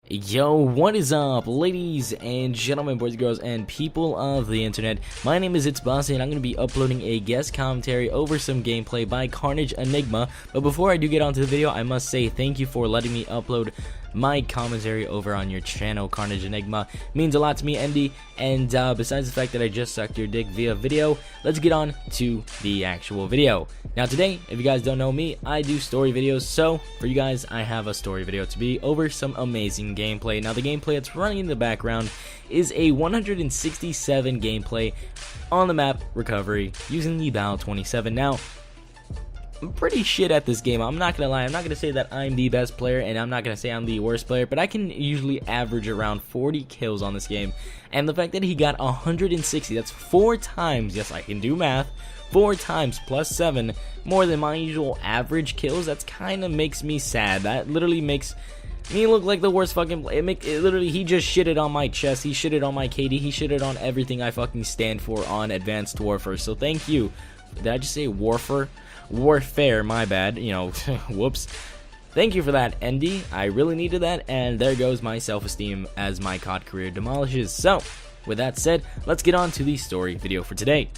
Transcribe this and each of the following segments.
Yo, what is up, ladies and gentlemen, boys and girls, and people of the internet? My name is ItsBassi, and I'm going to be uploading a guest commentary over some gameplay by Carnage Enigma. But before I do get onto the video, I must say thank you for letting me upload my commentary over on your channel, Carnage Enigma. It means a lot to me, Andy. And besides the fact that I just sucked your dick via video, let's get on to the actual video. Now today, if you guys don't know me, I do story videos, so for you guys, I have a story video to be over some amazing gameplay. Now the gameplay that's running in the background is a 167 gameplay on the map Recovery using the Battle 27. Now, I'm pretty shit at this game. I'm not gonna lie. I'm not gonna say that I'm the best player, and I'm not gonna say I'm the worst player, but I can usually average around 40 kills on this game. And the fact that he got 160, that's 4 times, yes, I can do math, 4 times plus 7 more than my usual average kills. That's kind of makes me sad. That literally makes me look like the worst fucking player. Literally, he just shitted on my chest, he shitted on my KD, he shitted on everything I fucking stand for on Advanced Warfare. So thank you. Did I just say Warfare? Warfare, my bad, you know, whoops. Thank you for that, Andy. I really needed that, and there goes my self-esteem as my COD career demolishes. So, with that said, let's get on to the story video for today.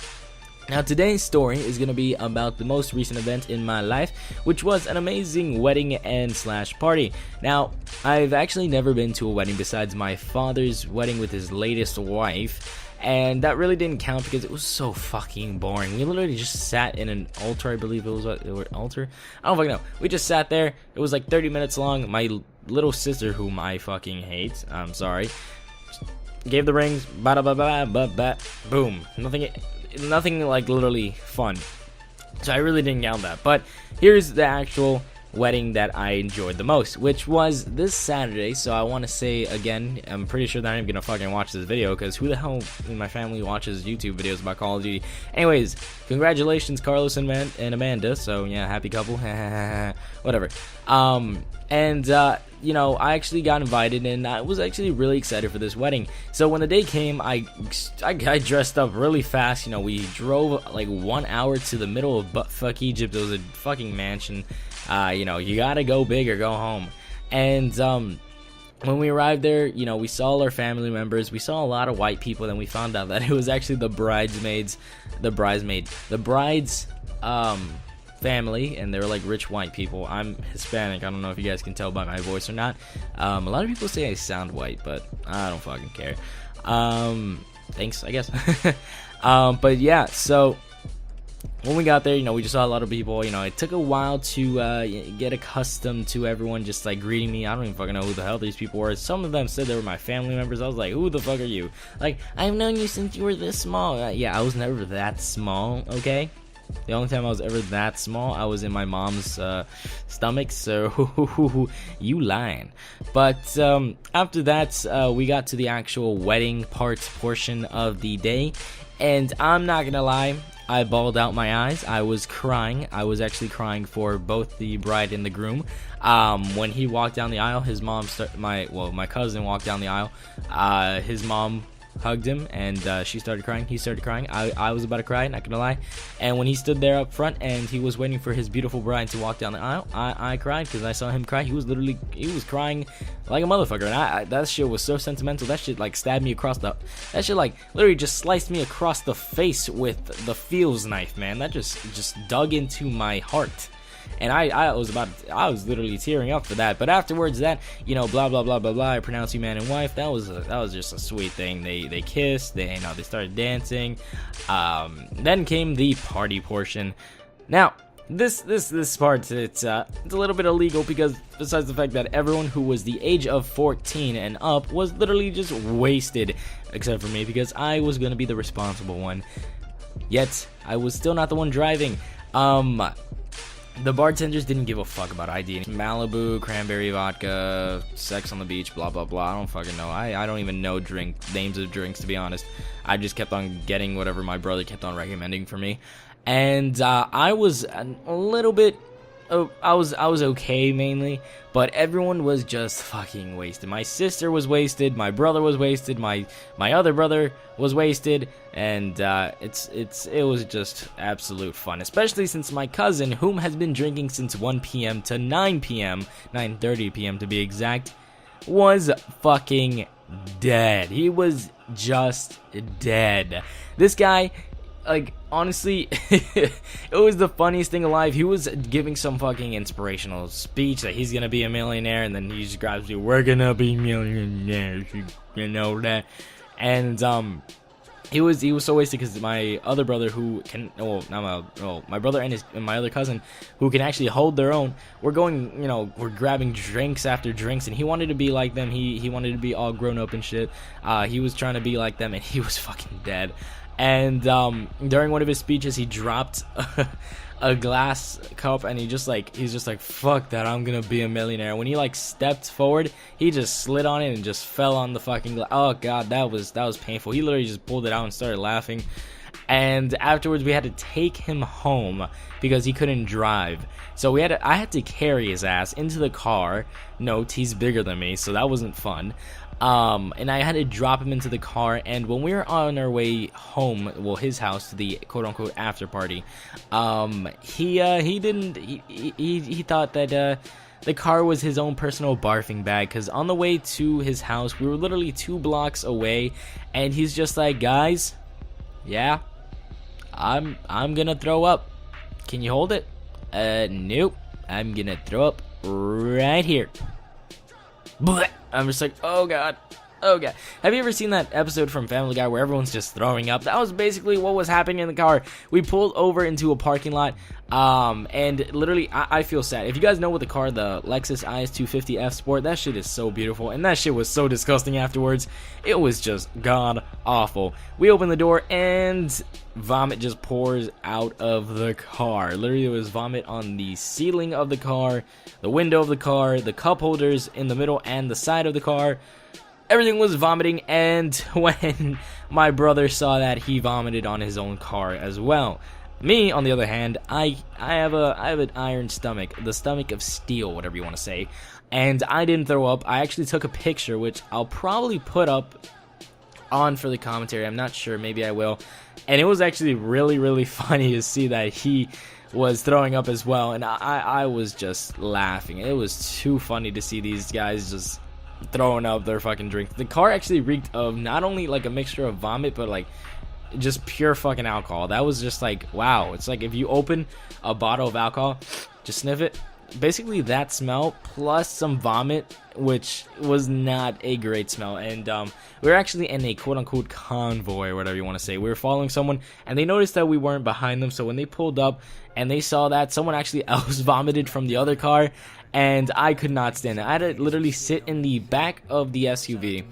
Now, today's story is going to be about the most recent event in my life, which was an amazing wedding and slash party. Now, I've actually never been to a wedding besides my father's wedding with his latest wife. And that really didn't count because it was so fucking boring. We literally just sat in an altar, I believe it was an altar. I don't fucking know. We just sat there. It was like 30 minutes long. My little sister, whom I fucking hate, I'm sorry, gave the rings, boom. Nothing like literally fun. So I really didn't count that. But here's the actual wedding that I enjoyed the most, which was this Saturday. So I want to say again, I'm pretty sure that I'm gonna fucking watch this video, because who the hell in my family watches YouTube videos about Call of Duty? Anyways, congratulations Carlos and Amanda. So yeah, happy couple. Whatever. You know, I actually got invited, and I was actually really excited for this wedding. So when the day came, I dressed up really fast. You know, we drove like 1 hour to the middle of buttfuck Egypt. It was a fucking mansion. You know, you gotta go big or go home. And when we arrived there, you know, we saw our family members. We saw a lot of white people. Then we found out that it was actually the bride's family, and they were like rich white people. I'm Hispanic. I don't know if you guys can tell by my voice or not. A lot of people say I sound white, but I don't fucking care. Thanks, I guess. But yeah, so when we got there, you know, we just saw a lot of people. You know, it took a while to get accustomed to everyone just like greeting me. I don't even fucking know who the hell these people were. Some of them said they were my family members. I was like, who the fuck are you? Like, I've known you since you were this small. Yeah, I was never that small, okay? The only time I was ever that small, I was in my mom's stomach, so you lying. But after that, we got to the actual wedding portion of the day, and I'm not gonna lie, I bawled out my eyes. I was crying. I was actually crying for both the bride and the groom. When he walked down the aisle, his mom my cousin walked down the aisle. His mom hugged him, and she started crying. He started crying. I was about to cry, not gonna lie. And when he stood there up front and he was waiting for his beautiful bride to walk down the aisle, I cried because I saw him cry. He was crying like a motherfucker, and that shit was so sentimental. That shit like stabbed me across that shit like literally just sliced me across the face with the feels knife, man. That just dug into my heart. And I was literally tearing up for that. But afterwards, that, you know, blah blah blah blah blah, I pronounce you man and wife. That was just a sweet thing. They kissed. They started dancing. Then came the party portion. Now this part, it's a little bit illegal, because besides the fact that everyone who was the age of 14 and up was literally just wasted, except for me, because I was gonna be the responsible one. Yet I was still not the one driving. The bartenders didn't give a fuck about ID. Malibu, cranberry vodka, sex on the beach, blah blah blah. I don't fucking know. I don't even know names of drinks, to be honest. I just kept on getting whatever my brother kept on recommending for me. And I was a little bit I was okay mainly, but everyone was just fucking wasted. My sister was wasted, my brother was wasted, my other brother was wasted, and it was just absolute fun, especially since my cousin, whom has been drinking since 1 p.m. to 9 p.m., 9:30 p.m. to be exact, was fucking dead. He was just dead. This guy, like, honestly, it was the funniest thing alive. He was giving some fucking inspirational speech that he's gonna be a millionaire, and then he just grabs you, we're gonna be millionaires, you know that. And he was so wasted because my other brother, who can, my brother and my other cousin, who can actually hold their own, we're going, we're grabbing drinks after drinks, and he wanted to be like them. He wanted to be all grown up and shit. He was trying to be like them, and he was fucking dead. And during one of his speeches, he dropped a glass cup, and he's just like, fuck that, I'm gonna be a millionaire. When he like stepped forward, he just slid on it and just fell on the fucking glass. Oh god, that was painful. He literally just pulled it out and started laughing. And afterwards, we had to take him home because he couldn't drive. So I had to carry his ass into the car. Note, he's bigger than me, so that wasn't fun. And I had to drop him into the car, and when we were on our way home, well, his house, to the quote-unquote after party, he thought that the car was his own personal barfing bag, because on the way to his house, we were literally 2 blocks away, and he's just like, guys, yeah, I'm gonna throw up. Can you hold it? Nope, I'm gonna throw up right here. But I'm just like, oh god. Have you ever seen that episode from Family Guy where everyone's just throwing up? That was basically what was happening in the car. We pulled over into a parking lot, and literally, I feel sad. If you guys know what the car, the Lexus IS250F Sport, that shit is so beautiful, and that shit was so disgusting afterwards. It was just god awful. We open the door, and vomit just pours out of the car. Literally, there was vomit on the ceiling of the car, the window of the car, the cup holders in the middle, and the side of the car. Everything was vomiting, and when my brother saw that, he vomited on his own car as well. Me, on the other hand, I have an iron stomach, the stomach of steel, whatever you want to say, and I didn't throw up. I actually took a picture, which I'll probably put up on for the commentary. I'm not sure, maybe I will. And it was actually really, really funny to see that he was throwing up as well, and I was just laughing. It was too funny to see these guys just throwing up their fucking drink. The car actually reeked of not only like a mixture of vomit, but like just pure fucking alcohol. That was just like, wow. It's like if you open a bottle of alcohol, just sniff it, basically that smell plus some vomit, which was not a great smell. And we were actually in a quote-unquote convoy, or whatever you want to say. We were following someone, and they noticed that we weren't behind them. So when they pulled up and they saw that, someone actually else vomited from the other car, and I could not stand it. I had to literally sit in the back of the SUV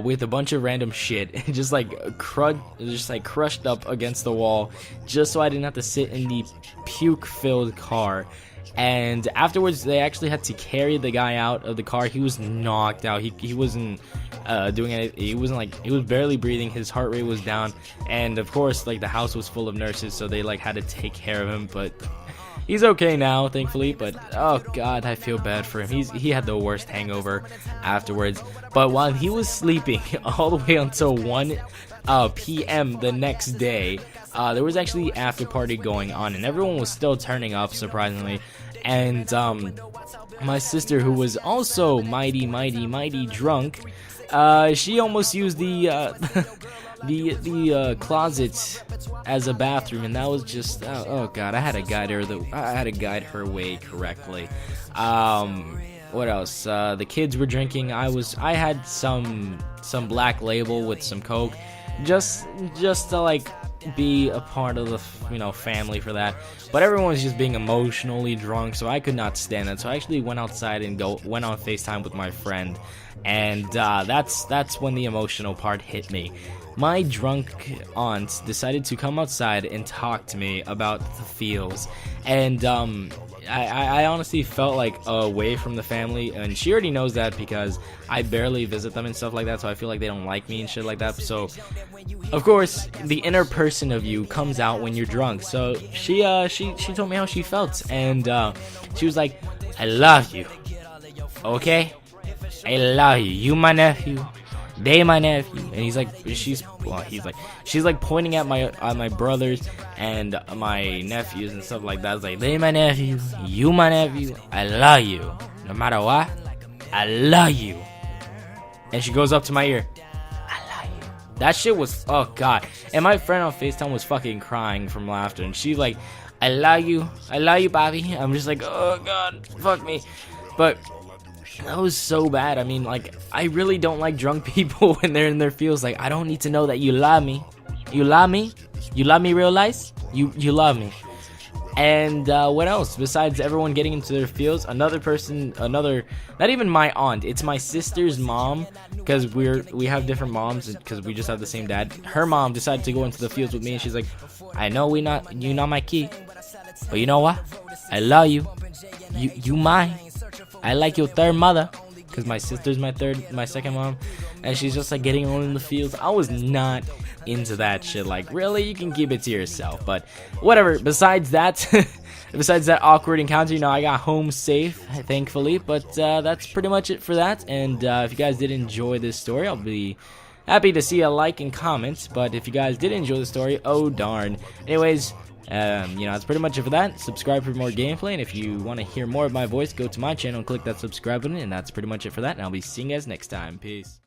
with a bunch of random shit, just like crushed up against the wall, just so I didn't have to sit in the puke-filled car. And afterwards, they actually had to carry the guy out of the car. He was knocked out. He wasn't doing anything. He was barely breathing. His heart rate was down, and of course, like, the house was full of nurses, so they like had to take care of him. But he's okay now, thankfully. But oh god, I feel bad for him. He had the worst hangover afterwards. But while he was sleeping all the way until 1 p.m. the next day, there was actually after party going on, and everyone was still turning up, surprisingly. And my sister, who was also mighty drunk, she almost used the closet as a bathroom, and that was just oh god, I had to guide her way correctly. What else? The kids were drinking. I had some Black Label with some Coke, just to like be a part of the family for that. But everyone was just being emotionally drunk, so I could not stand that. So I actually went outside and went on FaceTime with my friend, and that's when the emotional part hit me. My drunk aunt decided to come outside and talk to me about the feels, and I honestly felt like away from the family, and she already knows that because I barely visit them and stuff like that, so I feel like they don't like me and shit like that. So of course the inner person of you comes out when you're drunk. So she told me how she felt, and she was like, I love you, okay? I love you. You my nephew, they my nephew. And he's like, she's like pointing at my brothers and my nephews and stuff like that. It's like, they my nephew, you my nephew, I love you, no matter what, I love you. And she goes up to my ear. I love you. That shit was, oh god. And my friend on FaceTime was fucking crying from laughter. And she like, I love you, Bobby. I'm just like, oh god, fuck me. But that was so bad. I mean, like, I really don't like drunk people when they're in their feels. Like, I don't need to know that you love me. You love me? You love me real nice? You love me. And what else? Besides everyone getting into their feels, another person, not even my aunt, it's my sister's mom, because we have different moms, because we just have the same dad. Her mom decided to go into the fields with me, and she's like, I know you not my kid, but you know what? I love you. You mine. I like your third mother, because my sister's my second mom, and she's just like getting on in the fields. I was not into that shit. Like, really, you can keep it to yourself, but whatever. Besides that awkward encounter, you know, I got home safe, thankfully. But that's pretty much it for that. And if you guys did enjoy this story, I'll be happy to see a like and comment. But if you guys did enjoy the story, oh darn. Anyways, you know, that's pretty much it for that. Subscribe for more gameplay, and if you want to hear more of my voice, go to my channel and click that subscribe button. And that's pretty much it for that, and I'll be seeing you guys next time. Peace.